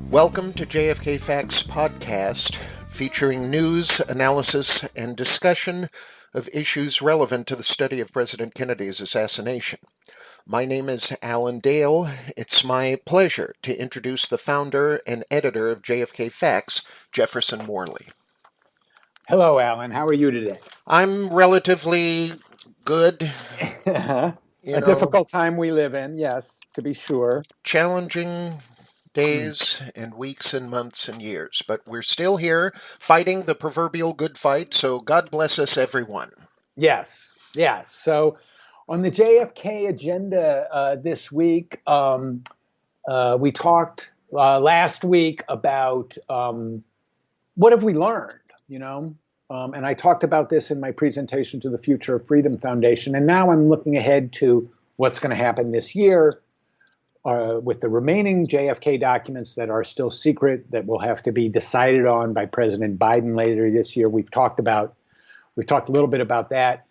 Welcome to JFK Facts Podcast, featuring news, analysis, and discussion of issues relevant to the study of President Kennedy's assassination. My name is Alan Dale. It's my pleasure to introduce the founder and editor of JFK Facts, Jefferson Morley. Hello, Alan. How are you today? I'm relatively good. Difficult time we live in, yes, to be sure. Challenging days and weeks and months and years, but we're still here fighting the proverbial good fight, so God bless us, everyone. Yes. So on the JFK agenda this week, we talked last week about what have we learned, and I talked about this in my presentation to the Future of Freedom Foundation, and now I'm looking ahead to what's going to happen this year with the remaining JFK documents that are still secret, that will have to be decided on by President Biden later this year. We've talked a little bit about that,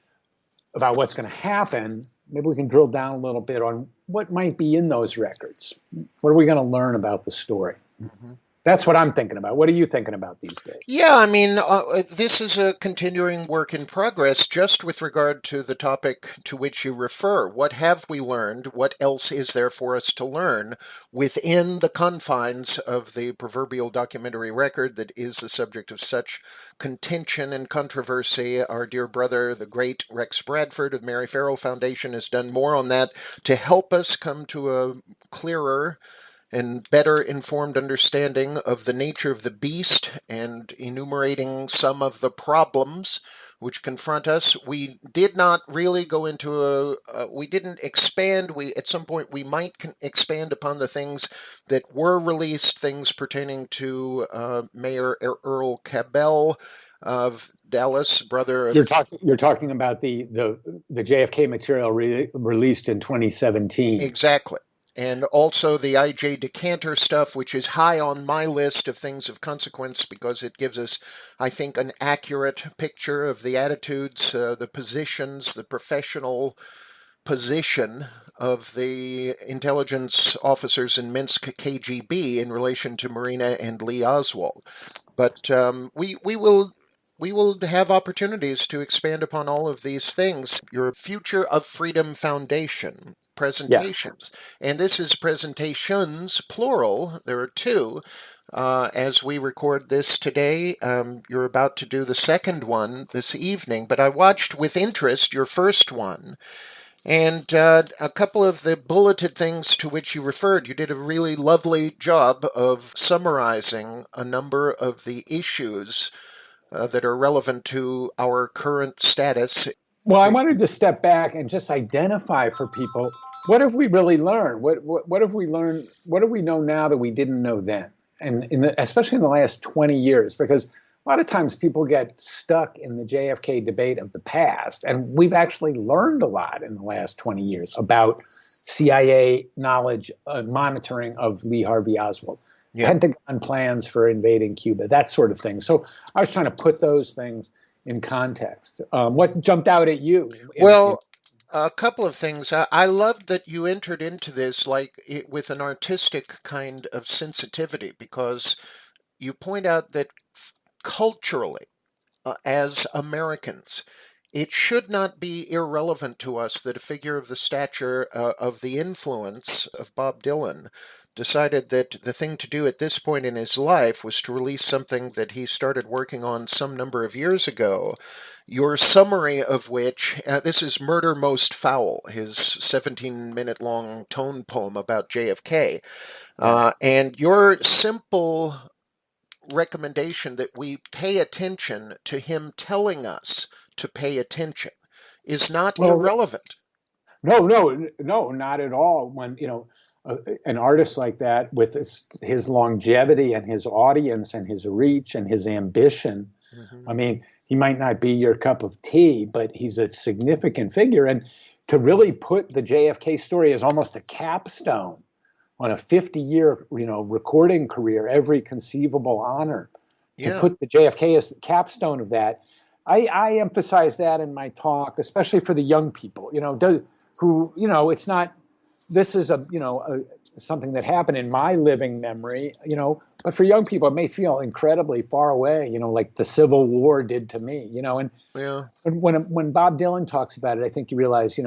about what's going to happen. Maybe we can drill down a little bit on what might be in those records. What are we going to learn about the story? Mm-hmm. That's what I'm thinking about. What are you thinking about these days? Yeah, I mean, this is a continuing work in progress just with regard to the topic to which you refer. What have we learned? What else is there for us to learn within the confines of the proverbial documentary record that is the subject of such contention and controversy? Our dear brother, the great Rex Bradford of the Mary Farrell Foundation, has done more on that to help us come to a clearer and better informed understanding of the nature of the beast and enumerating some of the problems which confront us. We did not really go into we didn't expand. At some point we might expand upon the things that were released, things pertaining to Mayor Earl Cabell of Dallas, brother of... You're talking about the JFK material released in 2017. Exactly. And also the I.J. Decanter stuff, which is high on my list of things of consequence because it gives us, I think, an accurate picture of the attitudes, the positions, the professional position of the intelligence officers in Minsk KGB in relation to Marina and Lee Oswald. But we will have opportunities to expand upon all of these things. Your Future of Freedom Foundation presentations. Yes. And this is presentations, plural. There are two. As we record this today, you're about to do the second one this evening, but I watched with interest your first one. And a couple of the bulleted things to which you referred, you did a really lovely job of summarizing a number of the issues that are relevant to our current status. Well, I wanted to step back and just identify for people, what have we really learned? What have we learned? What do we know now that we didn't know then? And especially in the last 20 years, because a lot of times people get stuck in the JFK debate of the past. And we've actually learned a lot in the last 20 years about CIA knowledge, monitoring of Lee Harvey Oswald. Yeah. Pentagon plans for invading Cuba, that sort of thing. So I was trying to put those things in context. What jumped out at you? A couple of things. I love that you entered into this with an artistic kind of sensitivity, because you point out that culturally, as Americans, it should not be irrelevant to us that a figure of the stature of the influence of Bob Dylan decided that the thing to do at this point in his life was to release something that he started working on some number of years ago, your summary of which, this is Murder Most Foul, his 17-minute-long tone poem about JFK, and your simple recommendation that we pay attention to him telling us to pay attention is not irrelevant. No, not at all. When, an artist like that with his longevity and his audience and his reach and his ambition, I mean, he might not be your cup of tea, but he's a significant figure. And to really put the JFK story as almost a capstone on a 50-year, recording career, every conceivable honor, to Yeah. put the JFK as the capstone of that. I emphasize that in my talk, especially for the young people, who, it's not, this is something that happened in my living memory, but for young people, it may feel incredibly far away, like the Civil War did to me, and Yeah. when Bob Dylan talks about it, I think you realize,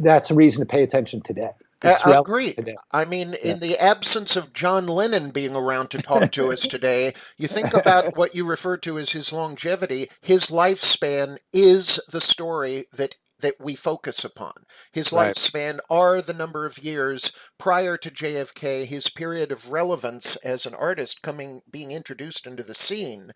that's a reason to pay attention today. It's relevant Agreed. today. I mean, Yeah. in the absence of John Lennon being around to talk to us today, you think about what you refer to as his longevity. His lifespan is the story that we focus upon. His Right. lifespan are the number of years prior to JFK. His period of relevance as an artist being introduced into the scene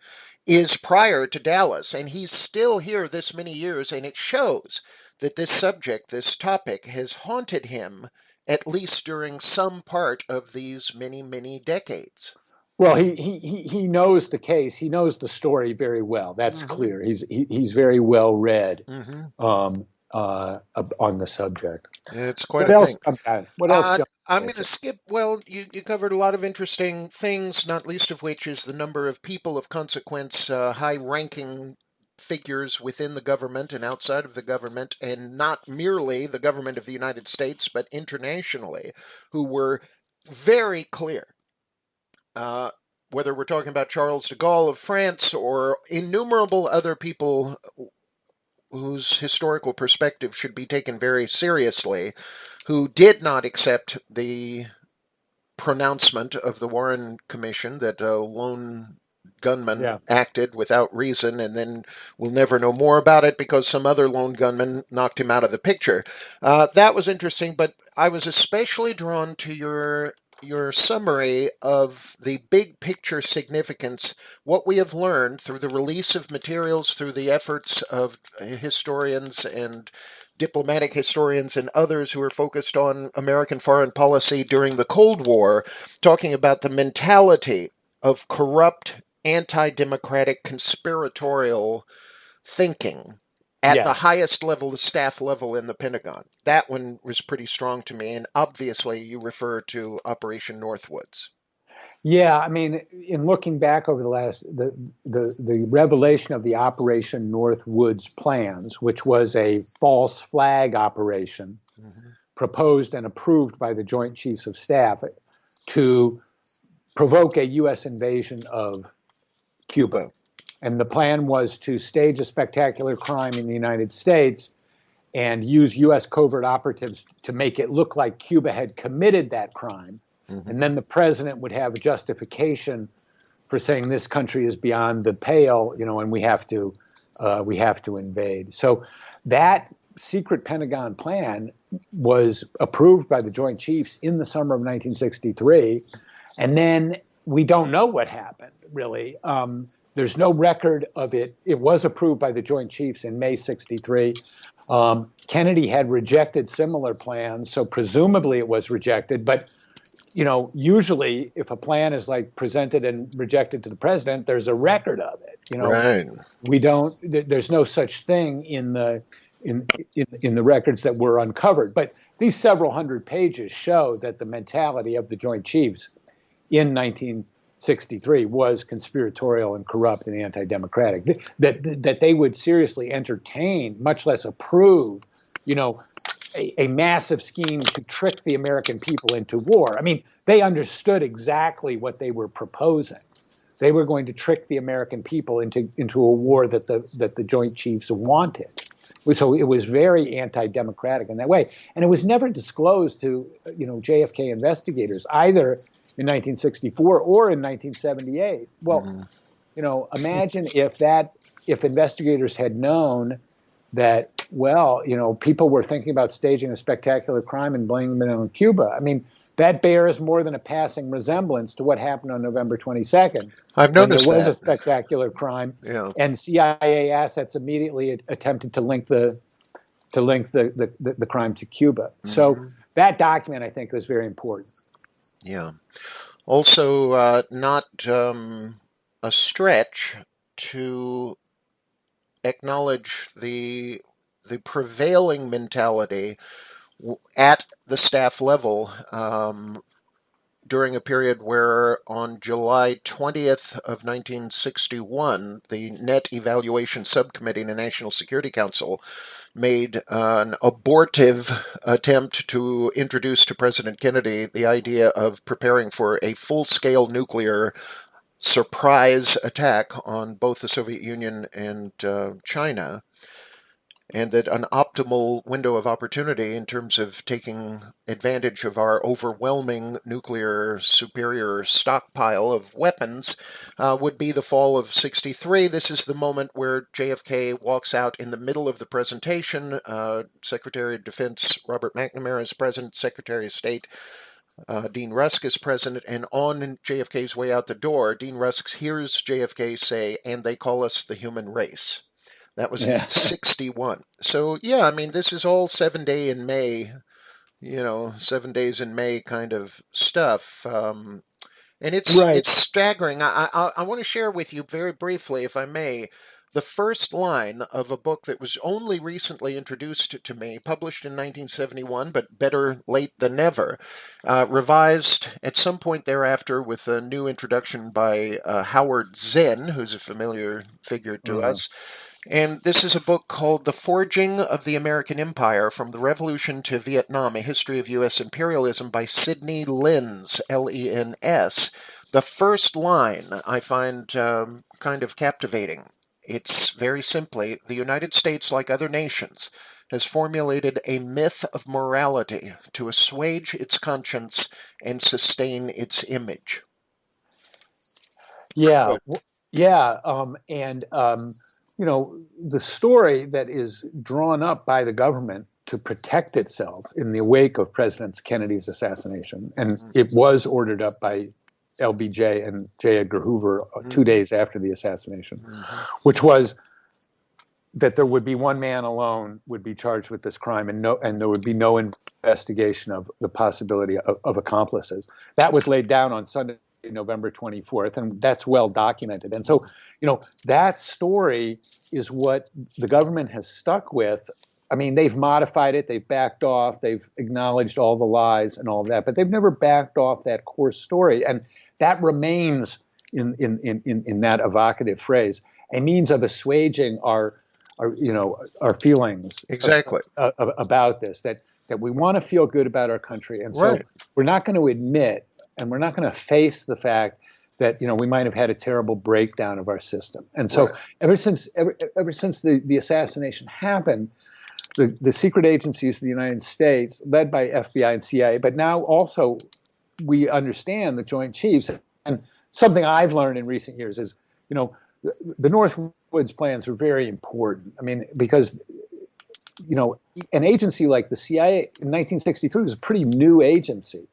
is prior to Dallas, and he's still here this many years, and it shows that this subject, this topic, has haunted him at least during some part of these many, many decades. Well, he knows the case. He knows the story very well. That's Hmm. clear. He's very well read Hmm. um, on the subject. It's quite What a else, thing. What else, John? I'm going to skip. Well, you covered a lot of interesting things, not least of which is the number of people of consequence, high ranking figures within the government and outside of the government, and not merely the government of the United States, but internationally, who were very clear. Uh, whether we're talking about Charles de Gaulle of France or innumerable other people whose historical perspective should be taken very seriously, who did not accept the pronouncement of the Warren Commission that a lone gunman Yeah. acted without reason, and then we'll never know more about it because some other lone gunman knocked him out of the picture. That was interesting, but I was especially drawn to your summary of the big picture significance, what we have learned through the release of materials, through the efforts of historians and diplomatic historians and others who are focused on American foreign policy during the Cold War, talking about the mentality of corrupt, anti democratic, conspiratorial thinking at the Yes. highest level, the staff level in the Pentagon. That one was pretty strong to me. And obviously, you refer to Operation Northwoods. Yeah, I mean, in looking back over the revelation of the Operation Northwoods plans, which was a false flag operation Mhm. proposed and approved by the Joint Chiefs of Staff to provoke a U.S. invasion of Cuba. Cuba. And the plan was to stage a spectacular crime in the United States and use U.S. covert operatives to make it look like Cuba had committed that crime. Hmm. And then the president would have a justification for saying this country is beyond the pale, and we have to invade. So that secret Pentagon plan was approved by the Joint Chiefs in the summer of 1963, and then we don't know what happened really. There's no record of it. It was approved by the Joint Chiefs in May '63. Kennedy had rejected similar plans, so presumably it was rejected. But usually if a plan is like presented and rejected to the president, there's a record of it. Right. We don't. There's no such thing in the in the records that were uncovered. But these several hundred pages show that the mentality of the Joint Chiefs in 1963 was conspiratorial and corrupt and anti-democratic. That they would seriously entertain, much less approve, a massive scheme to trick the American people into war. I mean, they understood exactly what they were proposing. They were going to trick the American people into a war that the Joint Chiefs wanted. So it was very anti-democratic in that way, and it was never disclosed to JFK investigators either in 1964 or in 1978. Well, Hmm. imagine if investigators had known that, well, people were thinking about staging a spectacular crime and blaming it on Cuba. I mean, that bears more than a passing resemblance to what happened on November 22nd, I've when there noticed was that. a spectacular crime, Yeah. and CIA assets immediately attempted to link the crime to Cuba. So Hmm. that document, I think, was very important. Yeah. Also, not a stretch to acknowledge the prevailing mentality at the staff level during a period where on July 20th of 1961, the Net Evaluation Subcommittee in the National Security Council made an abortive attempt to introduce to President Kennedy the idea of preparing for a full-scale nuclear surprise attack on both the Soviet Union and China, and that an optimal window of opportunity in terms of taking advantage of our overwhelming nuclear superior stockpile of weapons would be the fall of 63. This is the moment where JFK walks out in the middle of the presentation. Secretary of Defense Robert McNamara is present, Secretary of State Dean Rusk is president, and on JFK's way out the door, Dean Rusk hears JFK say, "And they call us the human race." That was in Yeah. 61. So, yeah, I mean, this is all 7 Day in May, 7 days in May kind of stuff. And it's Right. it's staggering. I want to share with you very briefly, if I may, the first line of a book that was only recently introduced to me, published in 1971, but better late than never, revised at some point thereafter with a new introduction by Howard Zinn, who's a familiar figure to us. And this is a book called The Forging of the American Empire From the Revolution to Vietnam, A History of U.S. Imperialism by Sidney Lens, Lens. The first line I find kind of captivating. It's very simply, the United States, like other nations, has formulated a myth of morality to assuage its conscience and sustain its image. Yeah. Yeah. The story that is drawn up by the government to protect itself in the wake of President Kennedy's assassination, and it was ordered up by LBJ and J. Edgar Hoover 2 days after the assassination, which was that there would be one man alone would be charged with this crime, and there would be no investigation of the possibility of accomplices. That was laid down on Sunday, November 24th, and that's well documented. And so, that story is what the government has stuck with. I mean, they've modified it, they've backed off, they've acknowledged all the lies and all of that, but they've never backed off that core story, and that remains in that evocative phrase, a means of assuaging our feelings Exactly. about this, that we want to feel good about our country, and so we're not going to admit and we're not going to face the fact that we might have had a terrible breakdown of our system. And so ever since the assassination happened, the secret agencies of the United States, led by FBI and CIA, but now also we understand the Joint Chiefs. And something I've learned in recent years is, the Northwoods plans are very important. I mean, because an agency like the CIA in 1963 was a pretty new agency.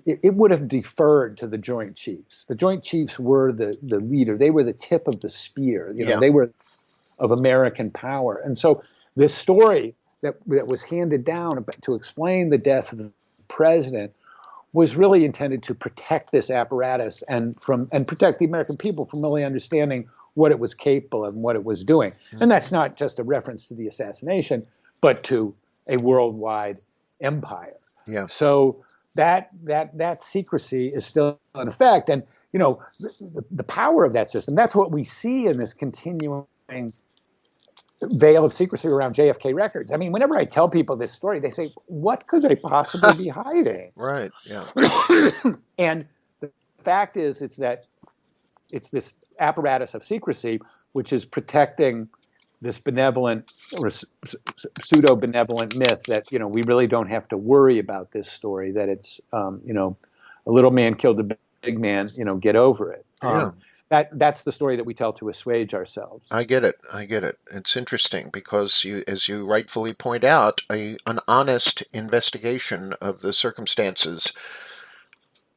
It would have deferred to the Joint Chiefs. The Joint Chiefs were the leader. They were the tip of the spear. They were of American power. And so this story that was handed down to explain the death of the president was really intended to protect this apparatus and protect the American people from really understanding what it was capable of and what it was doing. And that's not just a reference to the assassination, but to a worldwide empire. Yeah. So that secrecy is still in effect, and the power of that system. That's what we see in this continuing veil of secrecy around JFK records. I mean, whenever I tell people this story, they say, "What could they possibly be hiding?" Right. Yeah. And the fact is, it's this apparatus of secrecy which is protecting this benevolent or pseudo-benevolent myth that we really don't have to worry about this story, that it's a little man killed a big man, get over it. That's the story that we tell to assuage ourselves. I get it. It's interesting because as you rightfully point out, an honest investigation of the circumstances,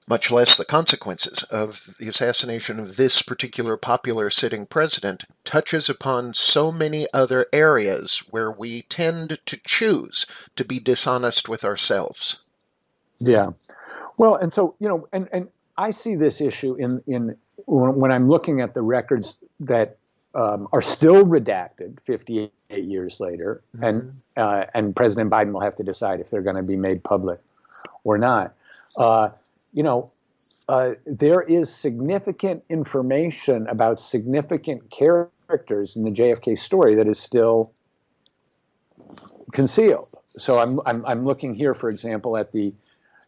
much less the consequences of the assassination of this particular popular sitting president, touches upon so many other areas where we tend to choose to be dishonest with ourselves. Yeah. Well, and so, and I see this issue in when I'm looking at the records that are still redacted 58 years later, Mm-hmm. and President Biden will have to decide if they're going to be made public or not. You know, there is significant information about significant characters in the JFK story that is still concealed. So I'm looking here, for example, at the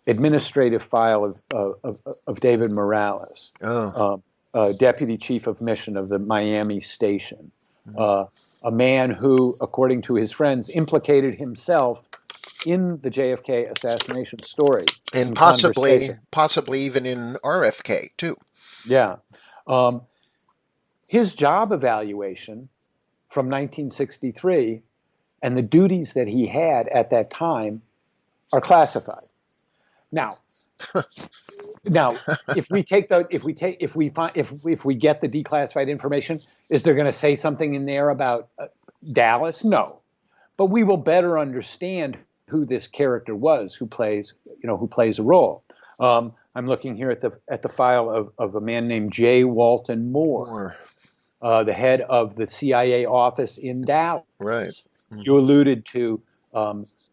administrative file of David Morales, Oh. deputy chief of mission of the Miami station, Mm-hmm. uh, a man who, according to his friends, implicated himself in the JFK assassination story And in conversation. possibly even in RFK too. Yeah. Um, his job evaluation from 1963 and the duties that he had at that time are classified. Now, if we get the declassified information, is there going to say something in there about Dallas? No, but we will better understand who this character was, who plays a role. I'm looking here at the file of a man named J. Walton Moore, the head of the CIA office in Dallas. Right. Mm-hmm. You alluded to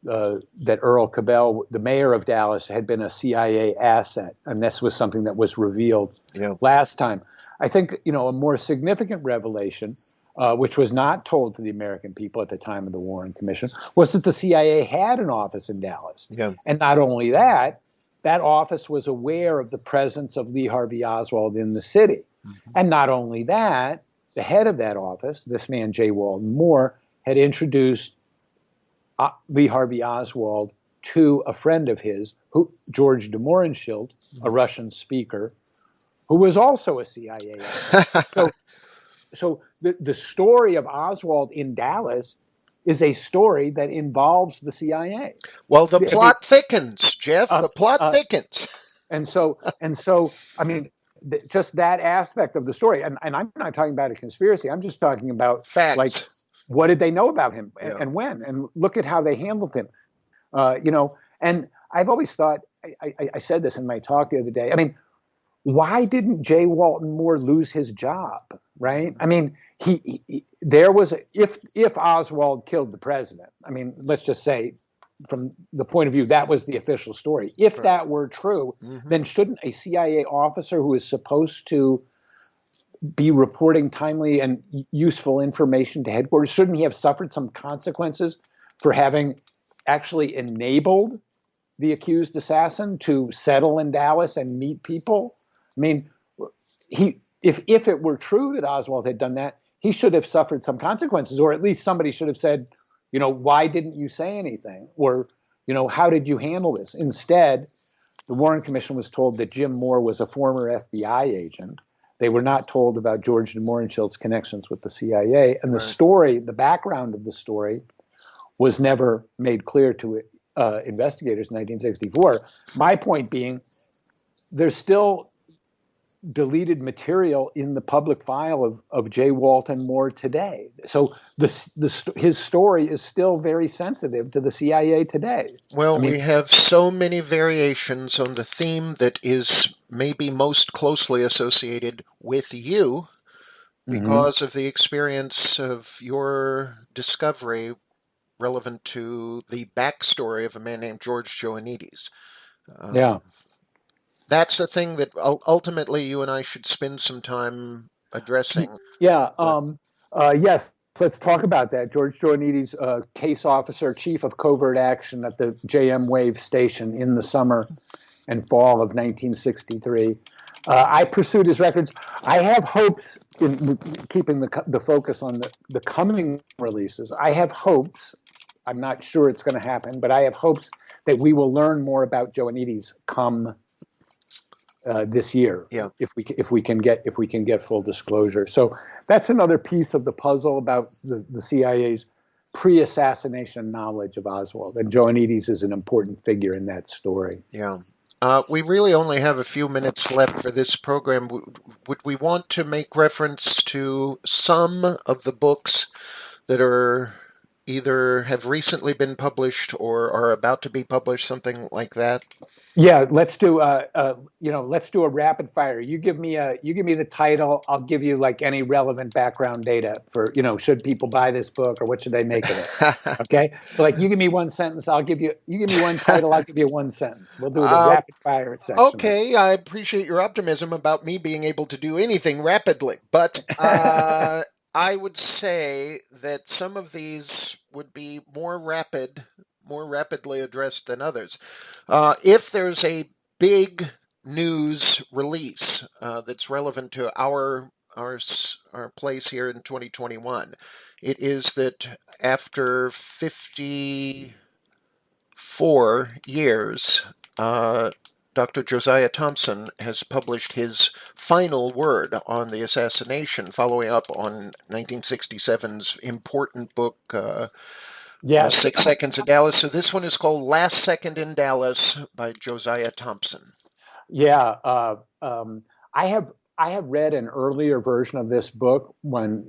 that Earl Cabell, the mayor of Dallas, had been a CIA asset, and this was something that was revealed last time. I think a more significant revelation, which was not told to the American people at the time of the Warren Commission, was that the CIA had an office in Dallas. Yeah. And not only that, that office was aware of the presence of Lee Harvey Oswald in the city. Mm-hmm. And not only that, the head of that office, this man, J. Walton Moore, had introduced Lee Harvey Oswald to a friend of his, George de Mohrenschildt, a Russian speaker, who was also a CIA agent. So the story of Oswald in Dallas is a story that involves the CIA. Well, the plot thickens, Jeff. The plot thickens. And so, I mean, just that aspect of the story, and I'm not talking about a conspiracy. I'm just talking about facts. Like, what did they know about him and when? And look at how they handled him. And I've always thought, I said this in my talk the other day. I mean, why didn't J. Walton Moore lose his job? Right? I mean, there was if Oswald killed the president. I mean, let's just say, from the point of view that was the official story. If that were true, then shouldn't a CIA officer who is supposed to be reporting timely and useful information to headquarters, shouldn't he have suffered some consequences for having actually enabled the accused assassin to settle in Dallas and meet people? I mean, if it were true that Oswald had done that, he should have suffered some consequences, or at least somebody should have said, why didn't you say anything? Or, how did you handle this? Instead, the Warren Commission was told that Jim Moore was a former FBI agent. They were not told about George de Mohrenschildt's connections with the CIA. And the background of the story was never made clear to investigators in 1964. My point being, there's still deleted material in the public file of J. Walton Moore today. So his story is still very sensitive to the CIA today. Well, we have so many variations on the theme that is maybe most closely associated with you because of the experience of your discovery relevant to the backstory of a man named George Joannides. That's a thing that ultimately you and I should spend some time addressing. Yeah. Yes. Let's talk about that. George Joannides, case officer, chief of covert action at the JM Wave station in the summer and fall of 1963. I pursued his records. I have hopes, in keeping the focus on the coming releases, I have hopes, I'm not sure it's going to happen, but I have hopes that we will learn more about Joannides come this year, if we can get full disclosure. So that's another piece of the puzzle about the CIA's pre-assassination knowledge of Oswald, and Joannides is an important figure in that story. Yeah. We really only have a few minutes left for this program. Would we want to make reference to some of the books that are either have recently been published or are about to be published, something like that? Yeah, let's do a rapid fire. You give me the title. I'll give you like any relevant background data for, should people buy this book or what should they make of it? Okay. So like you give me one sentence, you give me one title, I'll give you one sentence. We'll do the uh, rapid fire section of okay, I appreciate your optimism about me being able to do anything rapidly, but I would say that some of these would be more rapidly addressed than others. If there's a big news release that's relevant to our place here in 2021, it is that after 54 years, Dr. Josiah Thompson has published his final word on the assassination, following up on 1967's important book, Yes. 6 Seconds in Dallas. So this one is called Last Second in Dallas by Josiah Thompson. Yeah. I have read an earlier version of this book when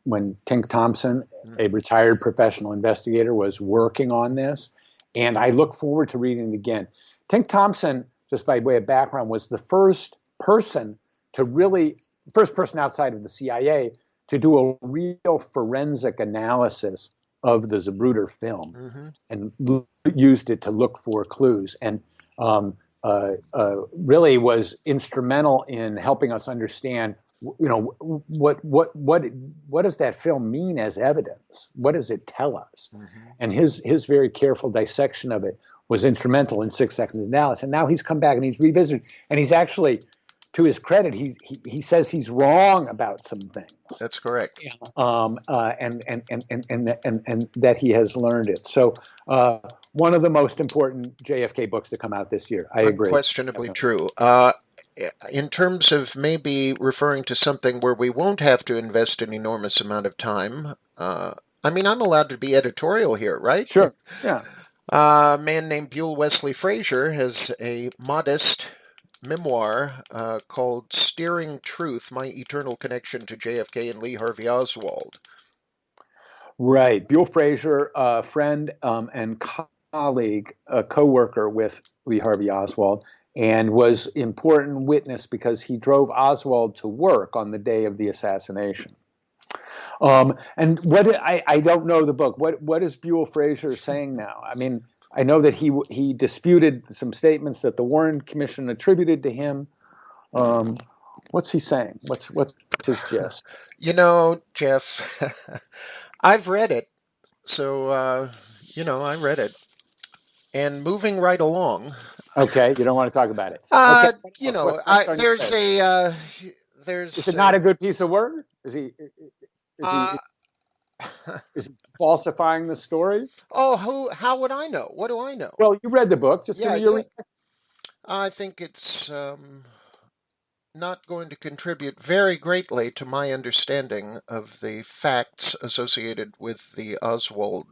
Tink Thompson, a retired professional investigator, was working on this, and I look forward to reading it again. Tink Thompson, just by way of background, was the first person outside of the CIA to do a real forensic analysis of the Zapruder film and used it to look for clues, and really was instrumental in helping us understand, what does that film mean as evidence? What does it tell us? And his very careful dissection of it was instrumental in 6 Seconds in Dallas. And now he's come back and he's revisited, and he's actually, to his credit, he says he's wrong about some things. That's correct. And that he has learned it. So one of the most important JFK books to come out this year. I agree. Unquestionably true. In terms of maybe referring to something where we won't have to invest an enormous amount of time, I mean, I'm allowed to be editorial here, right? Sure. Yeah. A man named Buell Wesley Frazier has a modest memoir called Steering Truth, My Eternal Connection to JFK and Lee Harvey Oswald. Right. Buell Frazier, friend and colleague, co-worker with Lee Harvey Oswald, and was important witness because he drove Oswald to work on the day of the assassination. And I don't know the book. What is Buell Frazier saying now? I mean, I know that he disputed some statements that the Warren Commission attributed to him. What's he saying? What's his gist? Jeff, I've read it. So, I read it. And moving right along. Okay, you don't want to talk about it. Okay. There's. Is it not a good piece of work? Is he falsifying the story? Oh, how would I know? What do I know? Well, you read the book. Just give me your reaction. I think it's not going to contribute very greatly to my understanding of the facts associated with the Oswald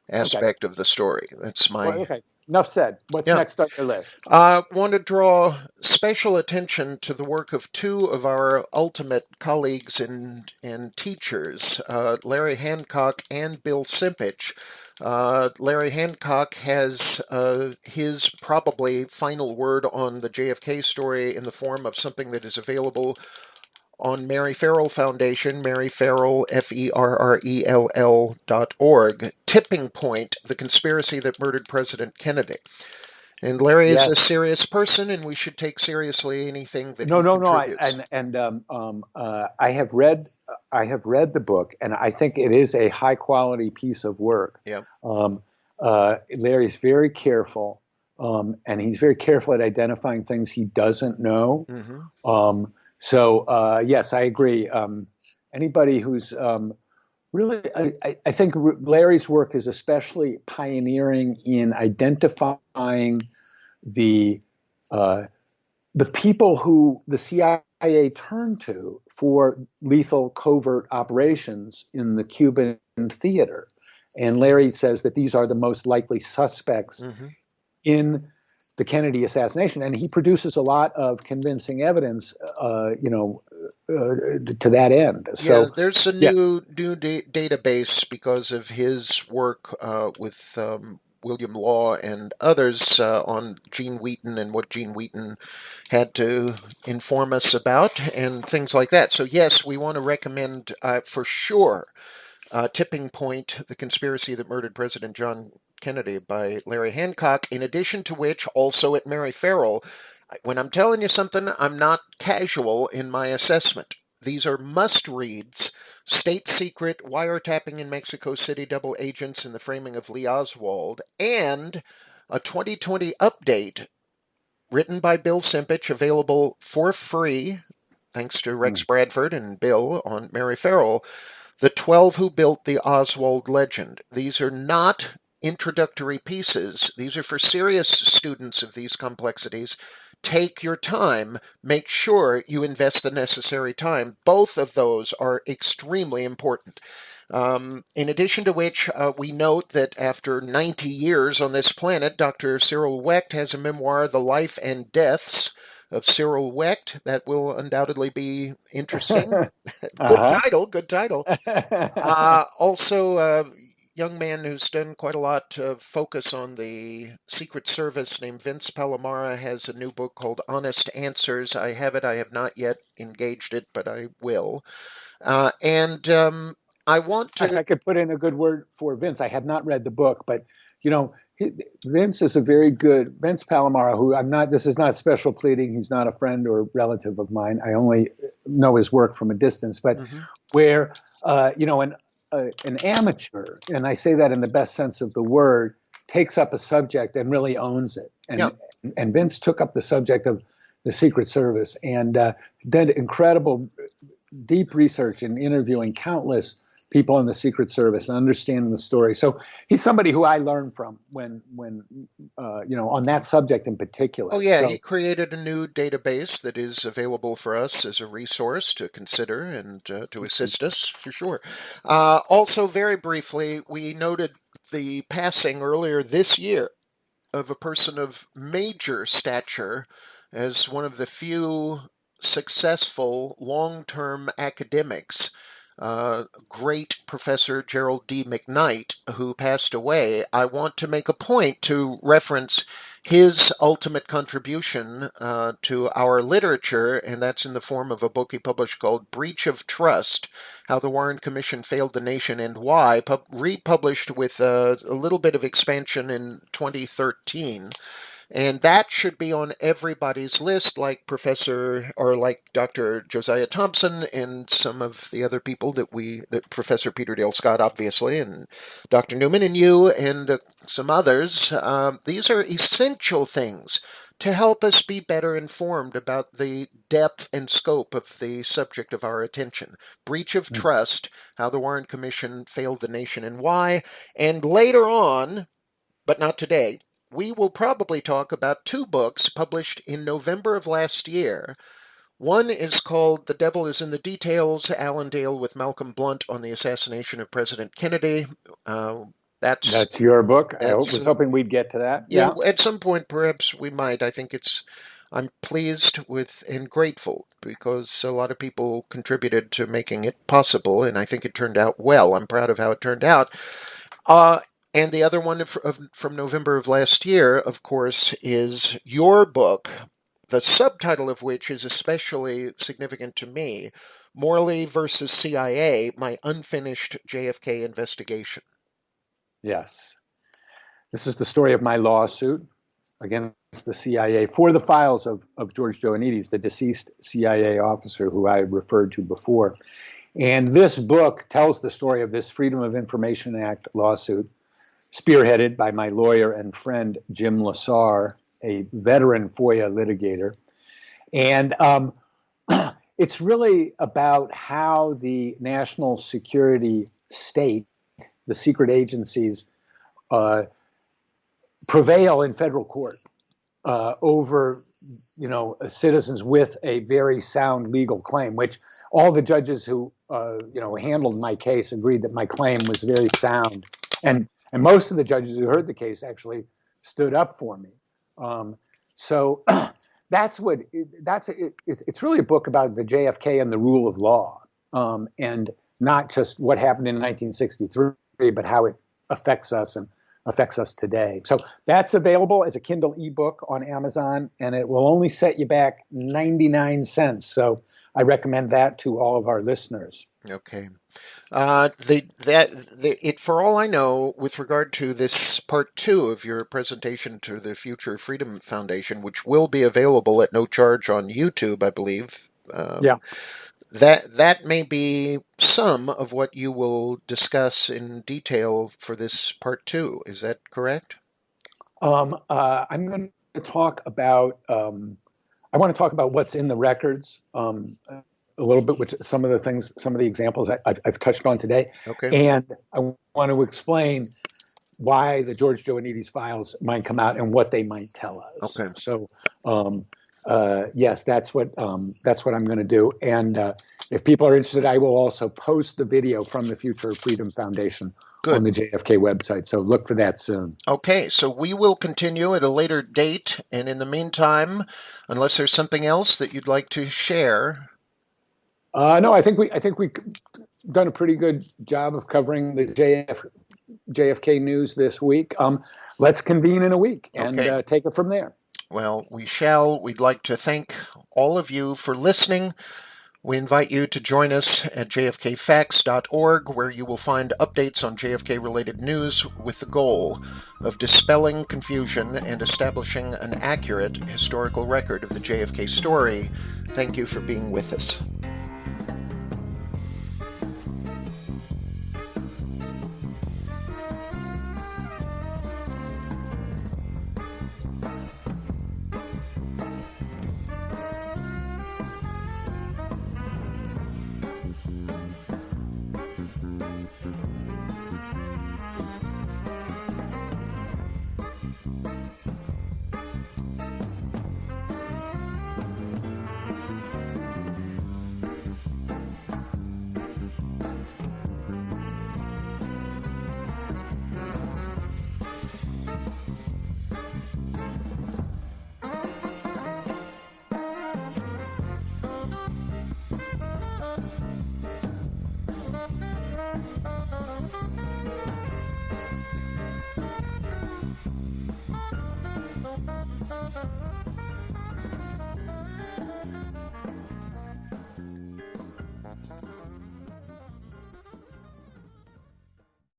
aspect of the story. That's my... Okay. Enough said. What's next on your list? I want to draw special attention to the work of two of our ultimate colleagues and teachers, Larry Hancock and Bill Simpich. Larry Hancock has his probably final word on the JFK story in the form of something that is available on Mary Farrell Foundation, Mary Farrell, FERRELL.org, Tipping Point, The Conspiracy That Murdered President Kennedy. And Larry is a serious person, and we should take seriously anything that he contributes. I have read the book, and I think it is a high quality piece of work. Yeah. Larry's very careful, and he's very careful at identifying things he doesn't know. So yes, I agree. Anybody who's really, I think Larry's work is especially pioneering in identifying the people who the CIA turned to for lethal covert operations in the Cuban theater. And Larry says that these are the most likely suspects in the Kennedy assassination, and he produces a lot of convincing evidence, to that end. Yeah, So, there's a yeah. new database because of his work with William Law and others on Gene Wheaton and what Gene Wheaton had to inform us about and things like that. So yes, we want to recommend for sure Tipping Point, The Conspiracy That Murdered President John Kennedy by Larry Hancock, in addition to which, also at Mary Farrell, when I'm telling you something, I'm not casual in my assessment. These are must reads: State Secret, Wiretapping in Mexico City, Double Agents, and the Framing of Lee Oswald, and a 2020 update written by Bill Simpich, available for free, thanks to Rex Bradford and Bill on Mary Farrell, The 12 Who Built the Oswald Legend. These are not introductory pieces. These are for serious students of these complexities. Take your time. Make sure you invest the necessary time. Both of those are extremely important. In addition to which, we note that after 90 years on this planet, Dr. Cyril Wecht has a memoir, The Life and Deaths of Cyril Wecht. That will undoubtedly be interesting. Good Uh-huh. title, good title. Also, a young man who's done quite a lot of focus on the Secret Service named Vince Palomara has a new book called Honest Answers. I have it. I have not yet engaged it, but I will. And I want If to. I could put in a good word for Vince, I have not read the book, but you know, Vince is a very good Vince Palomara, who I'm not. This is not special pleading. He's not a friend or relative of mine. I only know his work from a distance. But Mhm. where an amateur, and I say that in the best sense of the word, takes up a subject and really owns it. Yeah. And Vince took up the subject of the Secret Service and did incredible deep research and interviewing countless people in the Secret Service and understanding the story. So he's somebody who I learned from when on that subject in Oh, particular. yeah, he So created a new database that is available for us as a resource to consider and to assist us for sure. Also, very briefly, we noted the passing earlier this year of a person of major stature as one of the few successful long term academics. Great Professor Gerald D. McKnight, who passed away. I want to make a point to reference his ultimate contribution to our literature, and that's in the form of a book he published called Breach of Trust: How the Warren Commission Failed the Nation and Why, republished with a little bit of expansion in 2013. And that should be on everybody's list, like Professor or like Dr. Josiah Thompson and some of the other people that Professor Peter Dale Scott, obviously, and Dr. Newman and you and some others. These are essential things to help us be better informed about the depth and scope of the subject of our attention. Breach of Trust: How the Warren Commission Failed the Nation and Why. And later on, but not today, we will probably talk about two books published in November of last year. One is called The Devil is in the Details: Alan Dale with Malcolm Blunt on the Assassination of President Kennedy. Uh, that's that's your book. I that's was hoping we'd get to that. yeah. Yeah. At some point, perhaps we might. I think it's. I'm pleased with and grateful because a lot of people contributed to making it possible, and I think it turned out well. I'm proud of how it turned out. Uh, and the other one from November of last year, of course, is your book, the subtitle of which is especially significant to me: Morley versus CIA, My Unfinished JFK Investigation. Yes. This is the story of my lawsuit against the CIA for the files of George Joannides, the deceased CIA officer who I referred to before. And this book tells the story of this Freedom of Information Act lawsuit, spearheaded by my lawyer and friend, Jim Lassar, a veteran FOIA litigator. And it's really about how the national security state, the secret agencies, prevail in federal court over citizens with a very sound legal claim, which all the judges who handled my case agreed that my claim was very sound, and most of the judges who heard the case actually stood up for me. So it's really a book about the JFK and the rule of law, and not just what happened in 1963, but how it affects us today. So that's available as a Kindle ebook on Amazon, and it will only set you back 99 cents. So I recommend that to all of our listeners. Okay. For all I know, with regard to this part 2 of your presentation to the Future Freedom Foundation, which will be available at no charge on YouTube, I believe. Yeah. That may be some of what you will discuss in detail for this part 2. Is that correct? I'm going to talk about. I want to talk about what's in the records. A little bit, which some of the examples I've touched on today. Okay. And I want to explain why the George Joannides files might come out and what they might tell us. Okay. So, yes, that's what I'm going to do. And if people are interested, I will also post the video from the Future Freedom Foundation on the JFK website. So look for that soon. Okay, so we will continue at a later date. And in the meantime, unless there's something else that you'd like to share. No, I think we've done a pretty good job of covering the JFK news this week. Let's convene in a week and take it from there. Well, we shall. We'd like to thank all of you for listening. We invite you to join us at jfkfacts.org, where you will find updates on JFK-related news with the goal of dispelling confusion and establishing an accurate historical record of the JFK story. Thank you for being with us.